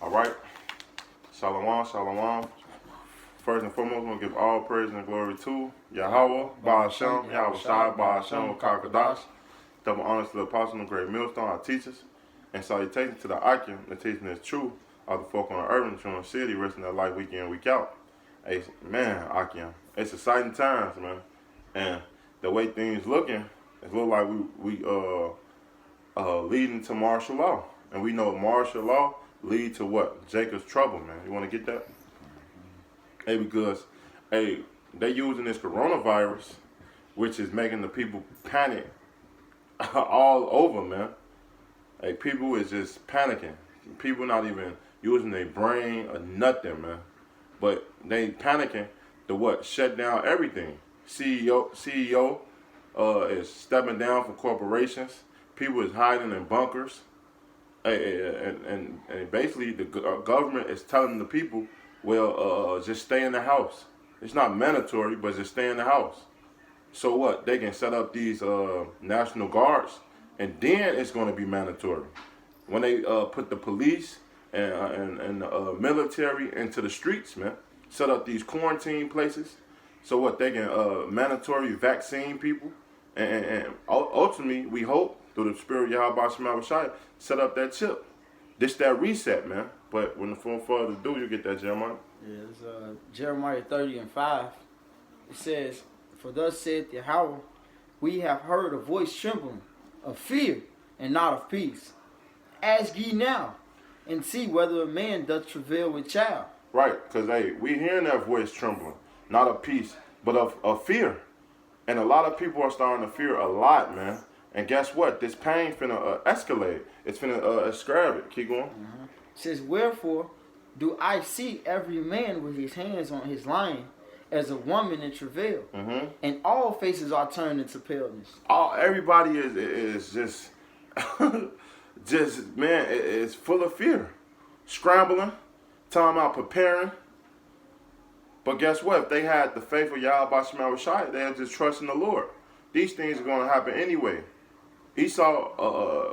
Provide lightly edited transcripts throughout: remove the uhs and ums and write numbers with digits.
All right. Shalom, shalom. First and foremost, we're going to give all praise and glory to Yahweh, Ba'ashem, Yahweh Shai, Ba'ashem, Kakadash. Double honors to the apostle and great millstone, our teachers. And salutations to the Akim, the teaching is true, of the folk on the earth and the city, risking their life week in, week out. Hey, man, Akim, it's exciting times, man. And the way things looking, it look like we leading to martial law. And we know martial law lead to what? Jacob's trouble, man. You want to get that? Hey, because, hey, they using this coronavirus, which is making the people panic all over, man. Hey, people is just panicking. People not even using their brain or nothing, man. But they panicking to what? Shut down everything. CEO is stepping down for corporations. People is hiding in bunkers. And basically the government is telling the people, well, just stay in the house. It's not mandatory, but just stay in the house. So what? They can set up these National Guards, and then it's going to be mandatory. When they put the police and military into the streets, man, set up these quarantine places. So what? They can mandatory vaccine people, and ultimately, we hope, through the spirit of Yahweh Shema Shai, set up that chip. This that reset, man. But when the full further ado, you get that, Jeremiah. Yeah, it's Jeremiah 30:5. It says, "For thus saith Yahweh, we have heard a voice trembling, of fear and not of peace. Ask ye now, and see whether a man doth travail with child." Right, because, hey, we hearing that voice trembling, not of peace, but of fear. And a lot of people are starting to fear a lot, man. And guess what? This pain finna escalate. It's finna escalate. Keep going. Mm-hmm. It says, "Wherefore do I see every man with his hands on his lion, as a woman in travail, and all faces are turned into paleness." Everybody is just, just, man, it's full of fear. Scrambling, talking about preparing. But guess what? If they had the faith of Yahweh Shema Shai, they had just trust in the Lord. These things are going to happen anyway. Esau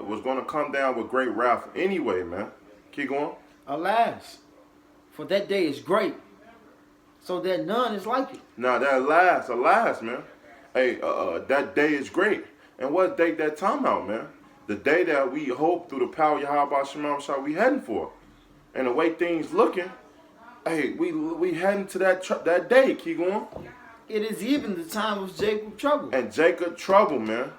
was going to come down with great wrath anyway, man. Keep going. "Alas, for that day is great, so that none is like it." Now that alas, man. Hey, that day is great. And what day that time out, man? The day that we hope through the power of Yahweh Shema Shai we heading for. And the way things looking, hey, we heading to that day. Keep going. "It is even the time of Jacob trouble." And Jacob trouble, man,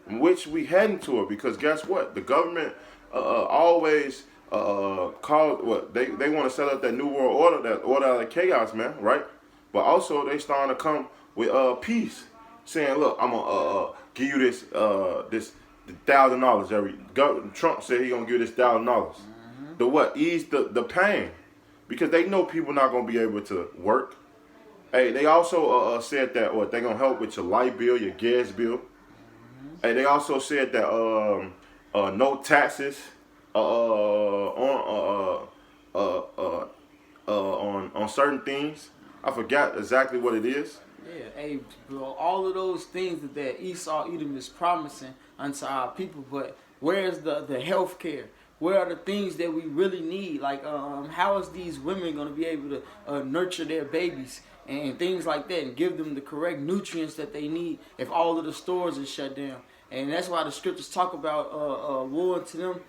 in which we heading to it. Because guess what? The government always called what they want to set up that new world order, that order out of chaos, man, right? But also they starting to come with peace, saying, "Look, I'm gonna give you this $1,000 every." Trump said he gonna give you this $1,000. The what? Ease the pain, because they know people not gonna be able to work. Hey, they also said that what they gonna help with your light bill, your gas bill. Hey, they also said that no taxes on certain things. I forgot exactly what it is. Yeah, hey, bro, all of those things that Esau Edom is promising unto our people, but where's the health care? Where are the things that we really need? Like, how is these women going to be able to nurture their babies and things like that, and give them the correct nutrients that they need if all of the stores are shut down? And that's why the scriptures talk about woe to them.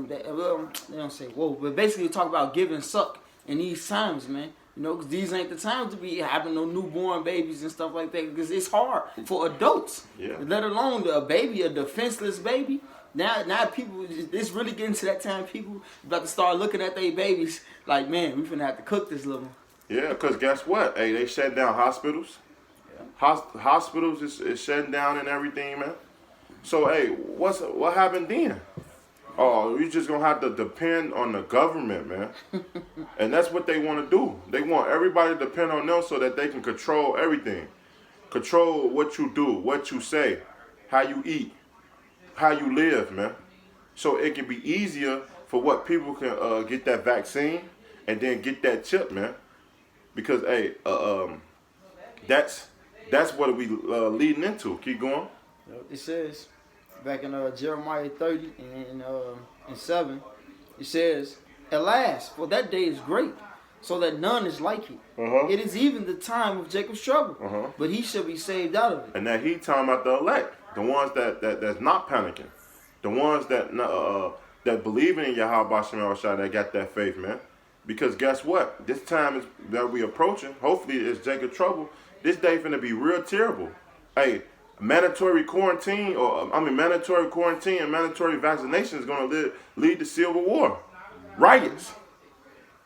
They don't say whoa, but basically talk about giving suck in these times, man. You know, because these ain't the times to be having no newborn babies and stuff like that, because it's hard for adults, let alone a baby, a defenseless baby. Now people, it's really getting to that time people about to start looking at their babies like, man, we finna have to cook this little one. Yeah, because guess what? Hey, they shut down hospitals. Yeah. Hospitals is shutting down and everything, man. So, hey, what happened then? Oh, you just going to have to depend on the government, man. And that's what they want to do. They want everybody to depend on them so that they can control everything. Control what you do, what you say, how you eat, how you live, man. So it can be easier for what people can get that vaccine and then get that chip, man. Because, hey, that's what we leading into. Keep going. It says, back in Jeremiah 30 and 7, it says, at last, for that day is great, so that none is like it. It is even the time of Jacob's trouble, but he shall be saved out of it. And that he talking about the elect, the ones that's not panicking, the ones that believe in Yahweh Shem Shai, that got that faith, man. Because guess what? This time is that we approaching. Hopefully, it's Jacob's trouble. This day finna be real terrible. Hey, mandatory quarantine and mandatory vaccination is gonna lead to civil war, riots.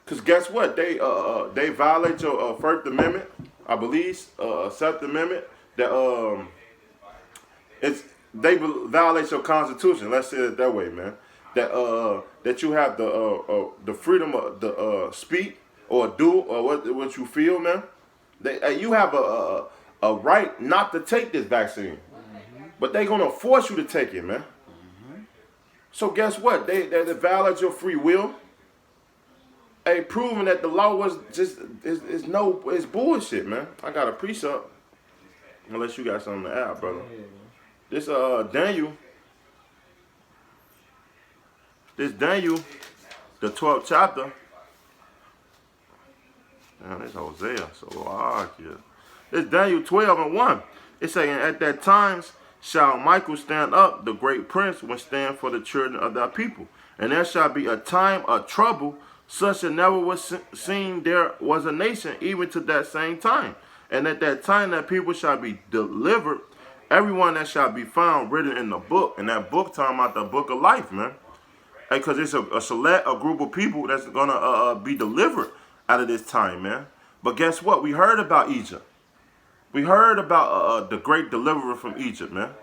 Cause guess what? They violate your First Amendment, I believe, Seventh Amendment. That they violate your Constitution. Let's say it that way, man. That you have the freedom of the speak or do or what you feel, man. You have a right not to take this vaccine, but they're gonna force you to take it, man. So guess what? They violate your free will. Hey, proving that the law was just is bullshit, man. I got a precept. Unless you got something to add, brother. This Daniel. This Daniel, the 12th chapter. Damn, this Hosea, so hard here. This Daniel 12:1. It's saying, at that times shall Michael stand up, the great prince, when stand for the children of thy people. And there shall be a time of trouble, such as never was seen there was a nation, even to that same time. And at that time that people shall be delivered, everyone that shall be found written in the book. And that book talking about the book of life, man. Because it's a group of people that's gonna be delivered out of this time, man. But guess what? We heard about Egypt. We heard about the great deliverer from Egypt, man.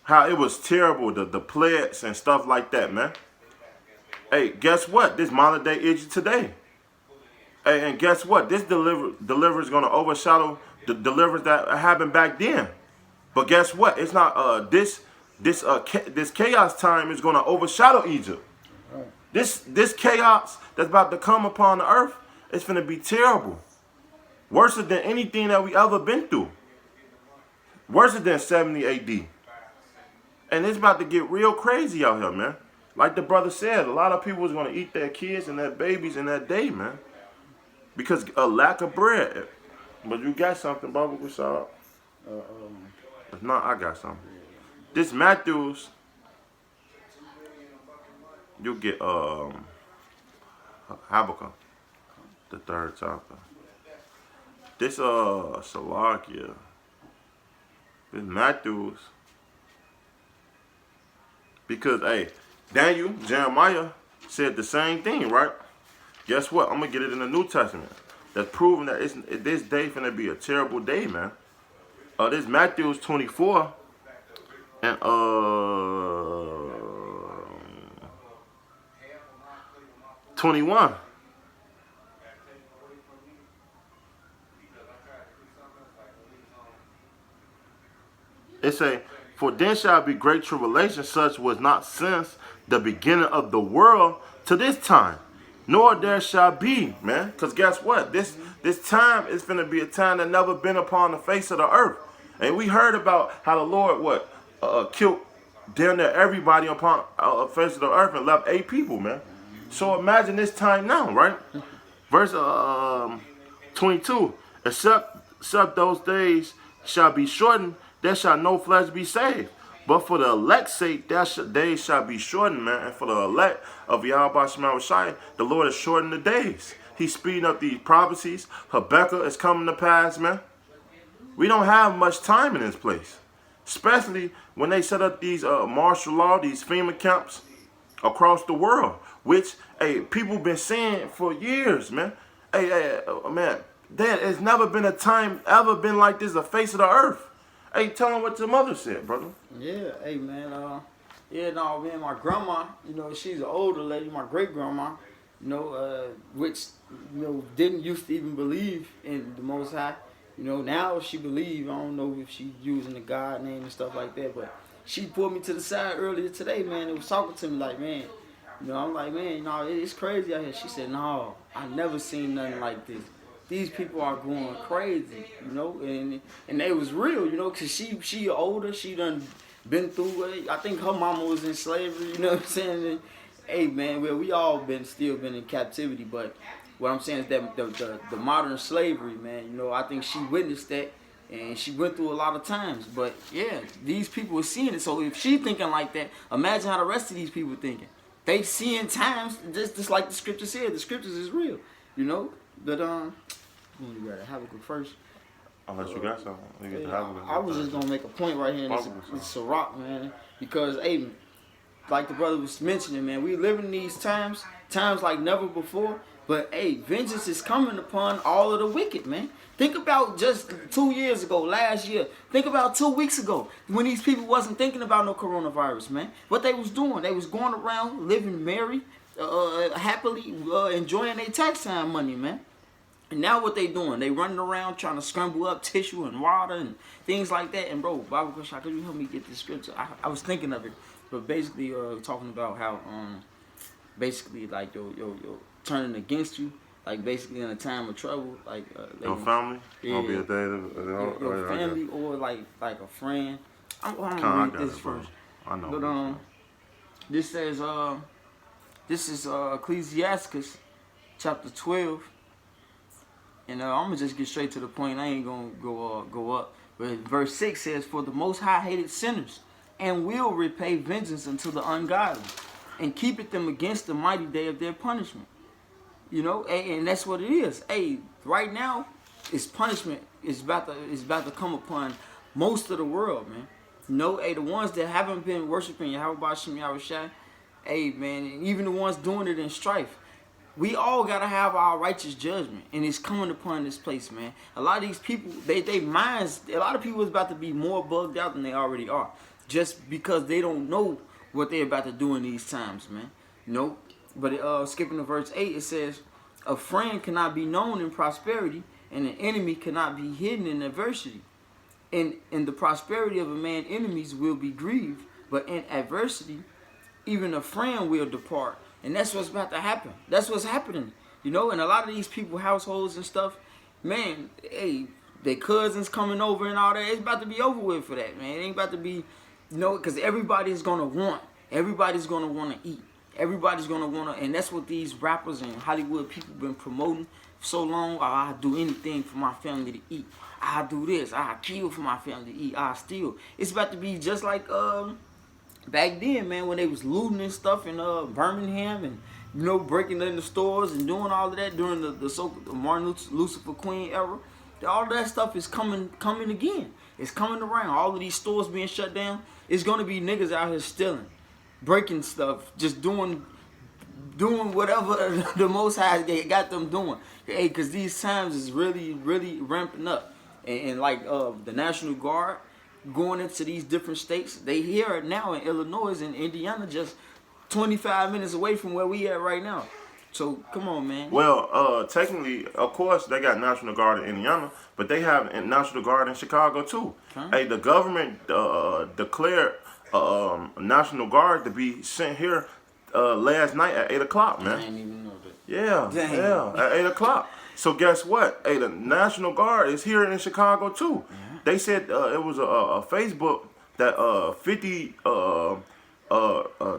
How it was terrible, the plagues and stuff like that, man. Hey, guess what? This modern day Egypt today. Hey, and guess what? This deliverance is gonna overshadow the deliverance that happened back then. But guess what? It's not this chaos time is gonna overshadow Egypt. This chaos that's about to come upon the earth, it's gonna be terrible. Worse than anything that we ever been through. Worse than 70 AD. And it's about to get real crazy out here, man. Like the brother said, a lot of people is gonna eat their kids and their babies in that day, man. Because a lack of bread. But you got something, Baba Gusab? If not, I got something. This Matthews, you get Habakkuk, the 3rd chapter. This Salakia, this Matthews, because hey, Daniel, Jeremiah said the same thing, right? Guess what? I'm gonna get it in the New Testament. That's proving that this day finna be a terrible day, man. This Matthews 24 and 21. It say, for then shall be great tribulation, such was not since the beginning of the world to this time, nor there shall be, man. Because guess what? This time is going to be a time that never been upon the face of the earth. And we heard about how the Lord, killed down there everybody upon the face of the earth and left 8 people, man. So imagine this time now, right? Verse 22, except those days shall be shortened, there shall no flesh be saved. But for the elect's sake, days shall be shortened, man. And for the elect of Yahweh Shema Shai, the Lord is shortening the days. He's speeding up these prophecies. Habakkuk is coming to pass, man. We don't have much time in this place. Especially when they set up these martial law, these FEMA camps across the world. Which, hey, people been saying for years, man. Hey, man, there has never been a time ever been like this, the face of the earth. Hey, tell them what your mother said, brother. Yeah, hey, man. Man, my grandma, she's an older lady, my great-grandma, which, didn't used to even believe in the Most High. Now she believes. I don't know if she's using the God name and stuff like that, but she pulled me to the side earlier today, man, and was talking to me like, man, I'm like, man, it's crazy out here. She said, no, I never seen nothing like this. These people are going crazy, and it was real, because she older, she done been through it. I think her mama was in slavery, you know what I'm saying? Hey man, well we all still been in captivity, but what I'm saying is that the modern slavery, man, you know, I think she witnessed that and she went through a lot of times. But yeah, these people are seeing it. So if she thinking like that, imagine how the rest of these people thinking. They seeing times just like the scripture said. The scriptures is real, you know. But you gotta have a good first. Unless you got something. You get to have a good I was just gonna make a point right here in this Ciroc, man, because hey, like the brother was mentioning, man, we live in these times like never before. But hey, vengeance is coming upon all of the wicked, man. Think about just 2 years ago, last year. Think about 2 weeks ago, when these people wasn't thinking about no coronavirus, man. What they was doing, they was going around living merry, happily, enjoying their tax time money, man. And now what they doing? They running around trying to scramble up tissue and water and things like that. And bro, Bible question, could you help me get this scripture? I was thinking of it, but basically talking about how basically like yo turning against you, like basically in a time of trouble, like your family, yeah, be a day your family or like a friend. I'm gonna read this first. I know. But this says this is Ecclesiastes chapter 12. And I'm gonna just get straight to the point. I ain't gonna go up. But verse 6 says, "For the Most High hated sinners, and will repay vengeance unto the ungodly, and keepeth them against the mighty day of their punishment." You know, and that's what it is. Hey, right now, it's punishment. It's about to come upon most of the world, man. You know, hey, the ones that haven't been worshiping Yahweh Ba'Shem Yahushua, hey man, and even the ones doing it in strife. We all gotta have our righteous judgment, and it's coming upon this place, man. A lot of these people, they minds. A lot of people is about to be more bugged out than they already are, just because they don't know what they're about to do in these times, man. You know. But skipping to verse 8, it says, "A friend cannot be known in prosperity, and an enemy cannot be hidden in adversity. In the prosperity of a man, enemies will be grieved, but in adversity, even a friend will depart." And that's what's about to happen. That's what's happening. You know, and a lot of these people, households and stuff, man, hey, their cousins coming over and all that, it's about to be over with for that, man. It ain't about to be, you know, because everybody's going to want to eat. Everybody's going to want to, and that's what these rappers and Hollywood people been promoting for so long. Oh, I'll do anything for my family to eat. I'll do this. I'll kill for my family to eat. I'll steal. It's about to be just like, back then, man, when they was looting and stuff in Birmingham and, you know, breaking in the stores and doing all of that during the Martin Lucifer Queen era, all of that stuff is coming again. It's coming around. All of these stores being shut down. It's going to be niggas out here stealing, breaking stuff, just doing whatever the Most High got them doing. Hey, because these times is really, really ramping up. And like the National Guard, going into these different states, they hear it now in Illinois and Indiana, just 25 minutes away from where we at right now. So come on, man. Well, technically, of course, they got National Guard in Indiana, but they have a National Guard in Chicago too. Hey, the government declared National Guard to be sent here last night at 8 o'clock, man. I didn't even know that. Yeah, Dang. yeah, at 8 o'clock. So guess what? Hey, the National Guard is here in Chicago too. Yeah. They said it was a Facebook that 50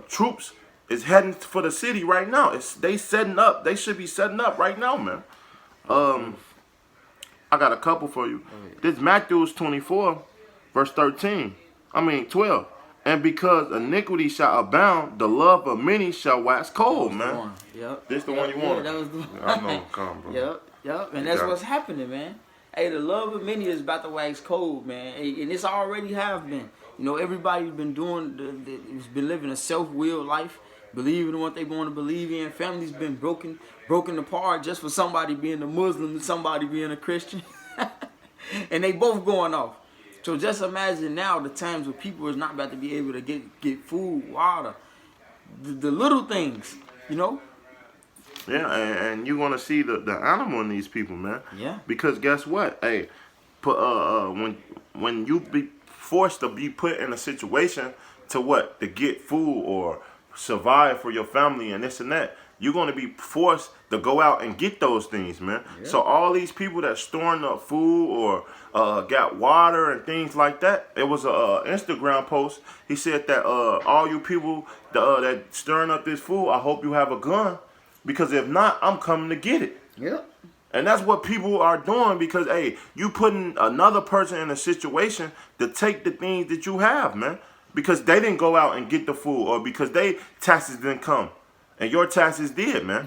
troops is heading for the city right now. They setting up. They should be setting up right now, man. I got a couple for you. This Matthew 24, verse 13. 12. And because iniquity shall abound, the love of many shall wax cold, man. Yep. This the one you wanted. That was the one. I know, come, bro. Yep. And that's what's happening, man. Hey, the love of many is about to wax cold, man. Hey, and it's already have been. You know, everybody's been has been living a self-willed life, believing in what they want to believe in. Families been broken apart just for somebody being a Muslim and somebody being a Christian. And they both going off. So just imagine now the times where people is not about to be able to get food, water, the little things, you know. Yeah, and you want to see the animal in these people, man. Yeah. Because guess what? Hey, when you be forced to be put in a situation to get food or survive for your family and this and that, you're going to be forced to go out and get those things, man. Yeah. So all these people that storing up food or got water and things like that, it was a Instagram post. He said that all you people that stirring up this food, I hope you have a gun, because if not, I'm coming to get it. Yep. And that's what people are doing, because, hey, you putting another person in a situation to take the things that you have, man. Because they didn't go out and get the food, or because they taxes didn't come. And your taxes did, man.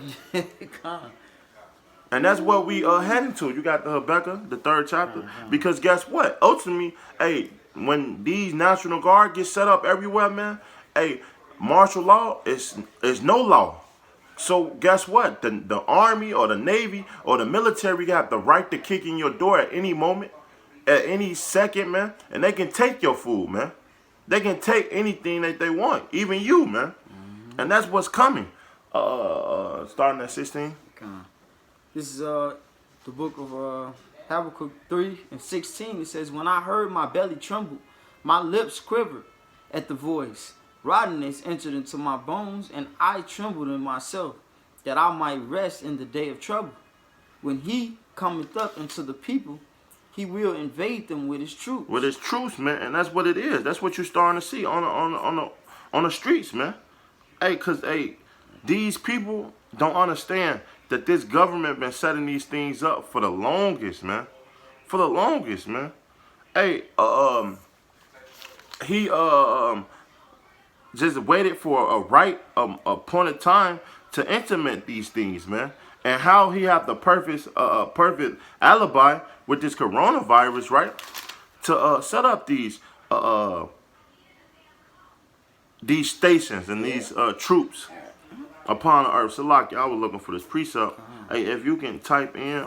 And that's what we heading to. You got the Habakkuk, the 3rd chapter. Because guess what? Ultimately, hey, when these National Guard get set up everywhere, man, hey, martial law is no law. So guess what? The Army or the Navy or the military got the right to kick in your door at any moment, at any second, man. And they can take your food, man. They can take anything that they want, even you, man. And that's what's coming. Starting at 16. This is the book of Habakkuk 3:16. It says, "When I heard, my belly trembled, my lips quivered at the voice. Rottenness entered into my bones, and I trembled in myself, that I might rest in the day of trouble. When he cometh up into the people, he will invade them with his troops." With his troops, man, and that's what it is. That's what you're starting to see on the streets, man. Hey, cause these people don't understand that this government been setting these things up for the longest, man. For the longest, man. Hey, he just waited for a right appointed time to implement these things, man. And how he have the perfect alibi with this coronavirus, right? To set up these stations and these troops upon the earth. So, like, I was looking for this precept. Hey, if you can type in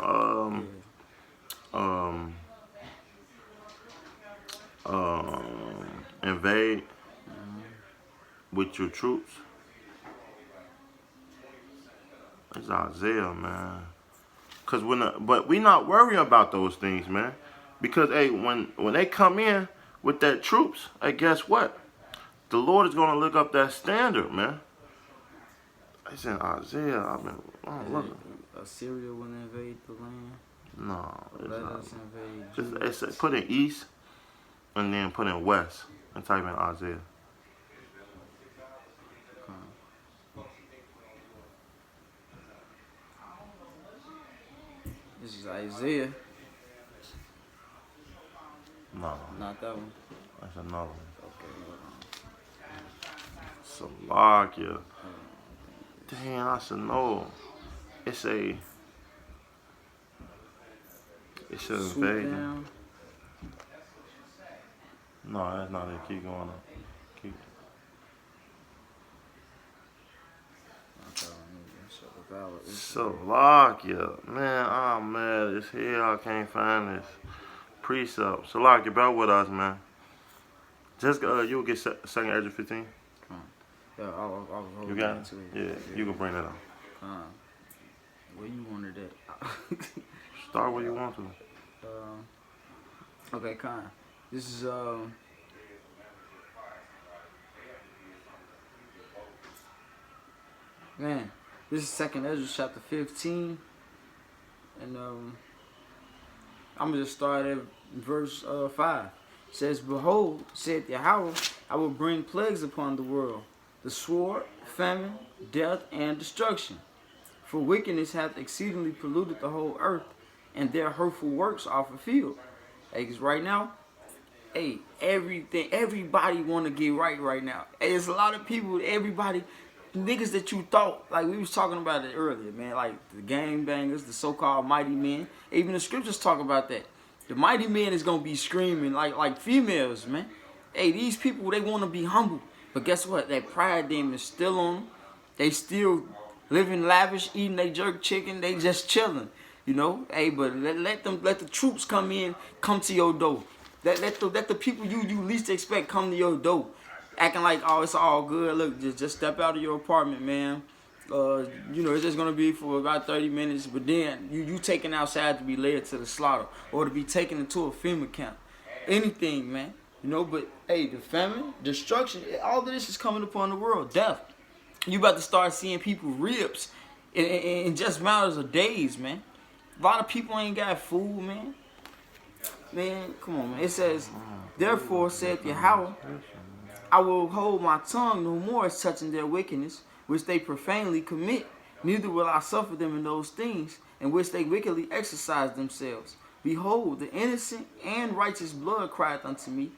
invade with your troops. It's Isaiah, man. Cause but we not worrying about those things, man. Because hey, when they come in with their troops, hey, guess what? The Lord is gonna look up that standard, man. It's in Isaiah. I'm looking. Assyria will invade the land. No, it's Let not. us invade. It's put in east and then put in west and type in Isaiah. This is Isaiah. No, Not that one. that's another one. Okay, Salakia. Damn, I should know. It's a Swoop invasion. down. No, that's not it. Keep going. Keep. Salakia. Man, I'm mad as hell. I can't find this precept. Salakia, bear with us, man. Just you'll get second Ezra 15. Yeah, I'll hold You got it? to it. Yeah, you can bring that up. Where you wanted that? Start where you want to. Okay, Con. This is man. This is Second Ezra chapter 15, and I'm gonna just start at verse 5. It says, "Behold, said Yahweh, I will bring plagues upon the world, the sword, famine, death, and destruction. For wickedness hath exceedingly polluted the whole earth, and their hurtful works are fulfilled." Hey, 'cause right now, hey, everybody want to get right now. Hey, there's a lot of people, everybody, niggas that you thought, like we was talking about it earlier, man, like the gang bangers, the so-called mighty men. Even the scriptures talk about that. The mighty men is gonna be screaming like females, man. Hey, these people, they want to be humble, but guess what? That pride demon is still on them. They still living lavish, eating they jerk chicken. They just chilling, you know. Hey, but let the troops come to your door. Let the people you least expect come to your door, acting like, oh, it's all good. Look, just step out of your apartment, man. You know, it's just gonna be for about 30 minutes, but then you taken outside to be led to the slaughter or to be taken into a FEMA camp. Anything, man. You know, but hey, the famine, destruction, all of this is coming upon the world. Death. You about to start seeing people ribs in just matters of days, man. A lot of people ain't got food, man. Man, come on, man. It says, therefore saith Yahweh, I will hold my tongue no more as touching their wickedness, which they profanely commit. Neither will I suffer them in those things, in which they wickedly exercise themselves. Behold, the innocent and righteous blood crieth unto me,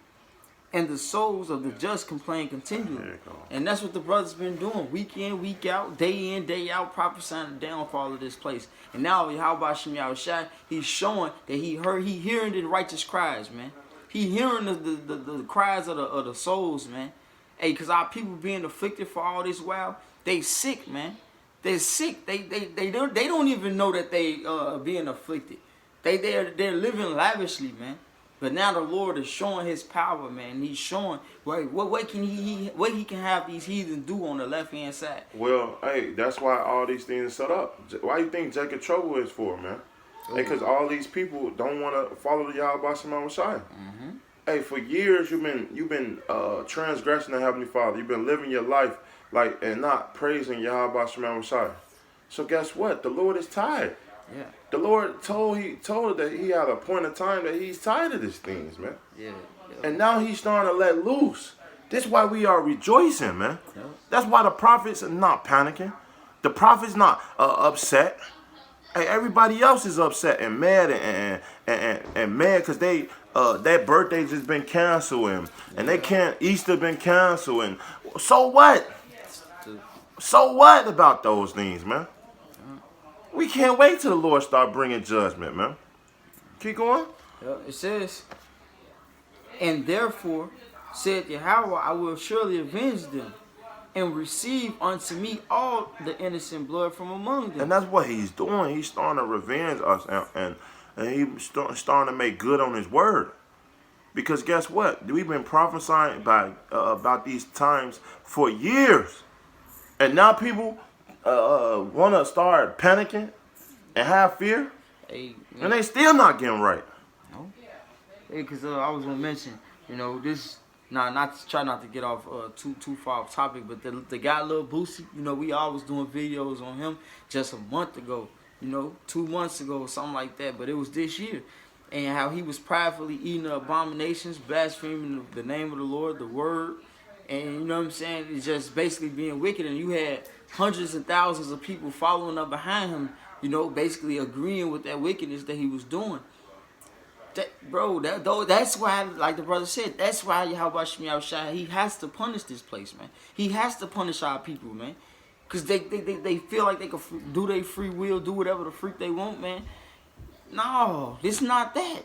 and the souls of the just complain continually. And that's what the brothers been doing, week in, week out, day in, day out, prophesying the downfall of this place. And now Yahweh Shem Yahushai, he's showing that he hearing the righteous cries, man. He hearing the cries of the souls, man. Hey, cause our people being afflicted for all this while, they sick, man. They're sick. They don't even know that they being afflicted. They're living lavishly, man. But now the Lord is showing His power, man. He's showing what he can have these heathens do on the left hand side. Well, hey, that's why all these things are set up. Why you think Jacob Trouble is for, man? Hey, because all these people don't want to follow the Yahweh Shema Shai. Hey, for years you've been transgressing the Heavenly Father. You've been living your life like and not praising Yahweh Shema Shai. So guess what? The Lord is tired. Yeah. The Lord told that He had a point of time that He's tired of these things, man. Yeah. And now He's starting to let loose. This is why we are rejoicing, man. Yeah. That's why the prophets are not panicking. The prophets not upset. Hey, everybody else is upset and mad and mad because their birthday just been canceled and they can't Easter been canceled and so what? So what about those things, man? We can't wait till the Lord start bringing judgment, man. Keep going. It says, and therefore said Yahweh, I will surely avenge them and receive unto me all the innocent blood from among them. And that's what He's doing. He's starting to revenge us and He's starting to make good on His word. Because guess what? We've been prophesying about these times for years. And now people want to start panicking and have fear, and they still not getting right. No, because I was gonna mention, this. Not to try not to get off too far off topic, but the guy Lil Boosie, we always doing videos on him just a month ago, 2 months ago, something like that. But it was this year, and how he was pridefully eating the abominations, blaspheming the name of the Lord, the word. And you know what I'm saying? It's just basically being wicked. And you had hundreds and thousands of people following up behind him, basically agreeing with that wickedness that he was doing. That's why, like the brother said, that's why Yahweh Shem Yahushai, He has to punish this place, man. He has to punish our people, man. Because they feel like they can do their free will, do whatever the freak they want, man. No, it's not that.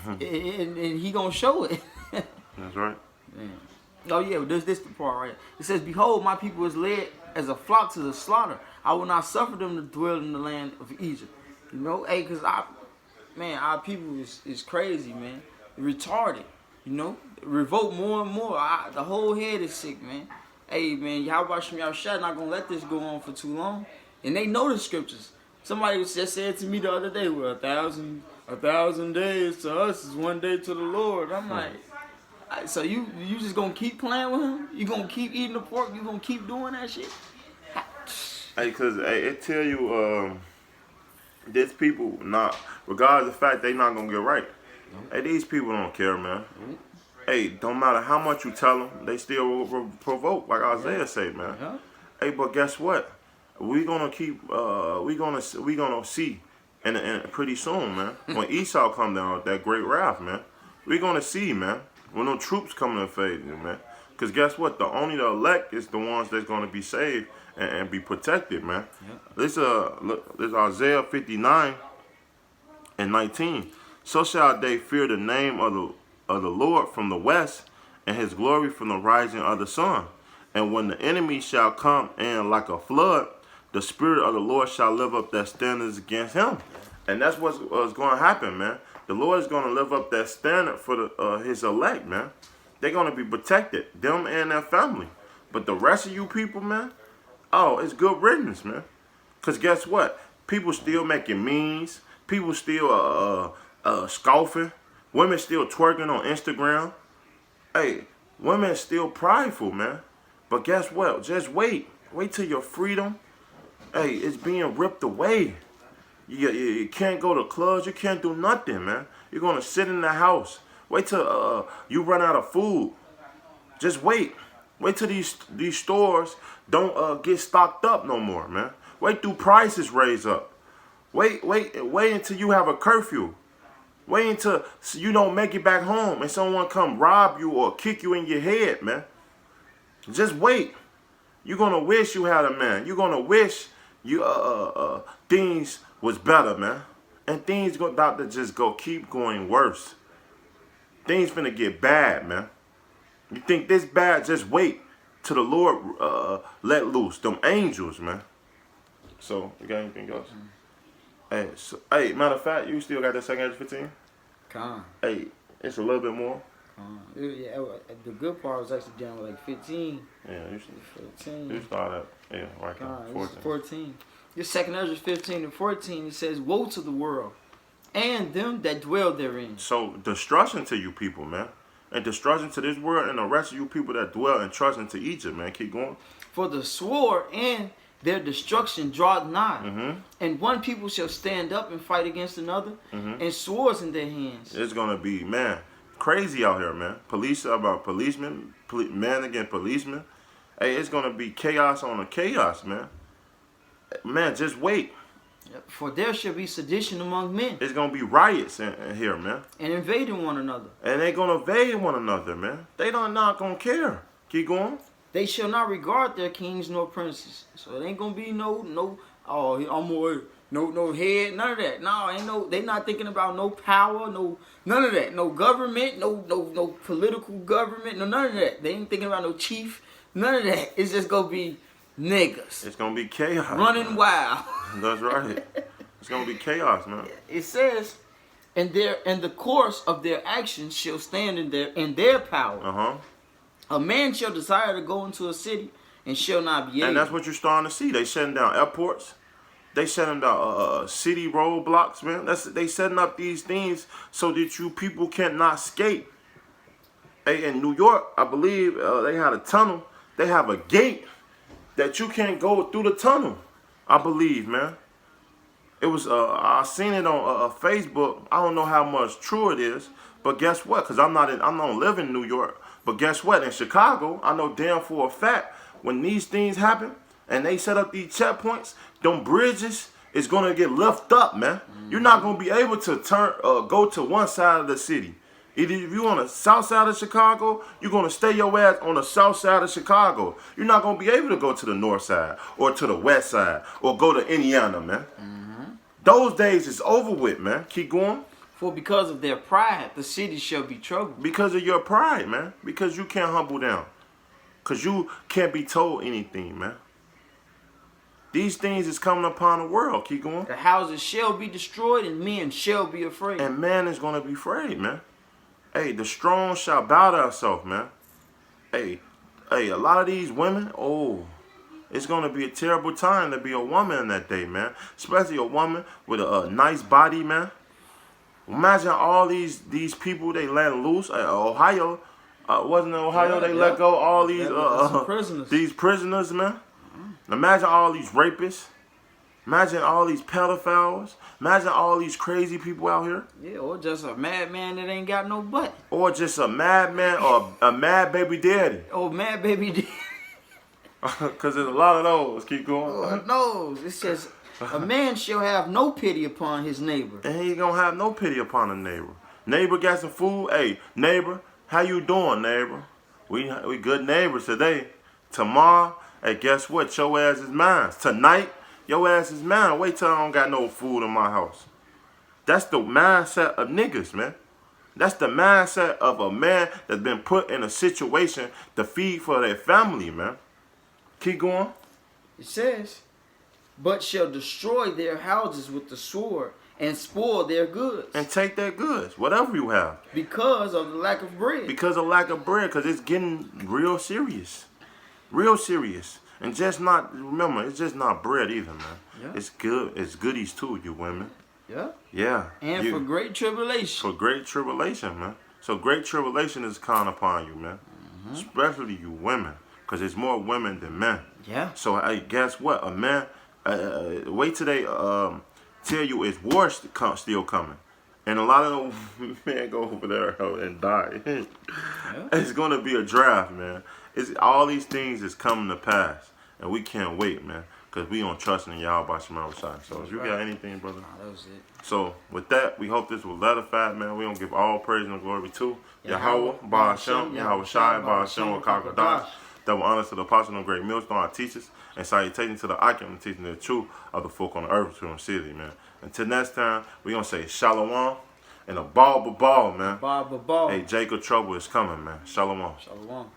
And He gonna show it. That's right. Man. Oh yeah, this the part right. It says, behold, my people is led as a flock to the slaughter. I will not suffer them to dwell in the land of Egypt. Hey, because our people is crazy, man. Retarded, revolt more and more. The whole head is sick, man. Hey, man, Yahweh Shem Yahushai not gonna let this go on for too long. And they know the scriptures. Somebody just said to me the other day, well, 1,000 days to us is 1 day to the Lord. I'm like, so you just gonna keep playing with him? You gonna keep eating the pork? You gonna keep doing that shit? Hey, cause it tell you these people not, regardless of the fact they not gonna get right. Hey, these people don't care, man. Hey, don't matter how much you tell them, they still will provoke, like Isaiah said, man. Hey, but guess what? We gonna keep we gonna see and pretty soon, man. When Esau come down with that great wrath, man, we gonna see, man. When no troops coming to fade you, man. Because guess what? Only the elect is the ones that's going to be saved and be protected, man. This Isaiah 59 and 19. So shall they fear the name of the Lord from the west, and His glory from the rising of the sun. And when the enemy shall come in like a flood, the Spirit of the Lord shall lift up their standards against him. And that's what's going to happen, man. The Lord is going to lift up that standard for His elect, man. They're going to be protected, them and their family. But the rest of you people, man, it's good riddance, man. Because guess what? People still making memes. People still scoffing. Women still twerking on Instagram. Hey, women still prideful, man. But guess what? Just wait. Wait till your freedom, hey, it's being ripped away. You can't go to clubs. You can't do nothing, man. You're gonna sit in the house. Wait till you run out of food. Just wait. Wait till these stores don't get stocked up no more, man. Wait till prices raise up. Wait until you have a curfew. Wait until you don't make it back home and someone come rob you or kick you in your head, man. Just wait. You're gonna wish you had a man. You're gonna wish you things was better, man. And things about to just keep going worse. Things finna get bad, man. You think this bad? Just wait till the Lord let loose them angels, man. So, you got anything else? Hey, matter of fact, you still got that 2 Ezra 15? Con. Hey, it's a little bit more. Yeah, the good part was actually down with like 15. Yeah, you should 15. You start at, right Con, now, 14. 14. This 2 Ezra 15 and 14, it says, "Woe to the world, and them that dwell therein." So, destruction to you people, man. And destruction to this world and the rest of you people that dwell and trust into Egypt, man. Keep going. "For the sword and their destruction draweth nigh, and one people shall stand up and fight against another, and swords in their hands." It's going to be, man, crazy out here, man. Policemen, man against policemen. Hey, it's going to be chaos on a chaos, man. Man, just wait. "For there shall be sedition among men." It's going to be riots in here, man. "And invading one another." And they're going to invade one another, man. They not going to care. Keep going. "They shall not regard their kings nor princes." So it ain't gonna be no head, none of that. No, they not thinking about no power, none of that. No government, no political government, none of that. They ain't thinking about no chief, none of that. It's just gonna be niggas. It's gonna be chaos. Running wild. That's right. It's gonna be chaos, man. It says, and the course of their actions shall stand in their power. A man shall desire to go into a city and shall not be able. And that's what you're starting to see. They shutting down airports. They shutting down city roadblocks, man. They setting up these things so that you people cannot escape. Hey, in New York, I believe they had a tunnel. They have a gate that you can't go through the tunnel. I believe, man. It was I seen it on Facebook. I don't know how much true it is, but guess what? Because I don't live in New York. But guess what? In Chicago, I know damn for a fact when these things happen and they set up these checkpoints, them bridges is gonna get lifted up, man. You're not gonna be able to go to one side of the city. Either if you on the south side of Chicago, you're gonna stay your ass on the south side of Chicago. You're not gonna be able to go to the north side or to the west side or go to Indiana, man. Those days is over with, man. Keep going. "For because of their pride, the city shall be troubled." Because of your pride, man. Because you can't humble down. Because you can't be told anything, man. These things is coming upon the world. Keep going. "The houses shall be destroyed, and men shall be afraid." And man is going to be afraid, man. Hey, the strong shall bow themselves, man. Hey, a lot of these women, it's going to be a terrible time to be a woman in that day, man. Especially a woman with a nice body, man. Imagine all these people they let loose. Ohio, wasn't it Ohio? They let go all these prisoners, man. Imagine all these rapists. Imagine all these pedophiles. Imagine all these crazy people out here. Yeah, or just a madman that ain't got no butt. Or just a madman or a mad baby daddy. Oh, mad baby daddy. Because there's a lot of those. Keep going. No, it says, "A man shall have no pity upon his neighbor." And he ain't gonna have no pity upon a neighbor. Neighbor got some food. Hey, neighbor, how you doing, neighbor? We good neighbors today. Tomorrow, hey, guess what? Your ass is mine. Tonight, your ass is mine. Wait till I don't got no food in my house. That's the mindset of niggas, man. That's the mindset of a man that's been put in a situation to feed for their family, man. Keep going. It says, "But shall destroy their houses with the sword, and spoil their goods." And take their goods, whatever you have. Because of the lack of bread. Because of lack of bread, because it's getting real serious. Real serious. And remember, it's just not bread either, man. Yeah. It's good. It's goodies too, you women. Yeah. Yeah. And for great tribulation. For great tribulation, man. So great tribulation is coming upon you, man. Especially you women. Because there's more women than men. Yeah. So hey, guess what, man? Wait till they tell you it's war still coming, and a lot of them men go over there and die. It's gonna be a draft, man. It's all these things is coming to pass, and we can't wait, man, because we don't trust in y'all by Shemar Rashad. So if you got anything, brother. Nah, that was it. So with that, we hope this was edified, man. We don't give all praise and glory to Yahweh, Ba'ashem, Yahweh Shai, Ba'ashem, Wakakadash. Double honors to the apostle and great millstone, our teachers, and salutations to the icon teaching the truth of the folk on the earth to city, man. Until next time, we gonna say shalom and a ball, man. Ball. Hey, Jacob trouble is coming, man. Shalom. Shalom.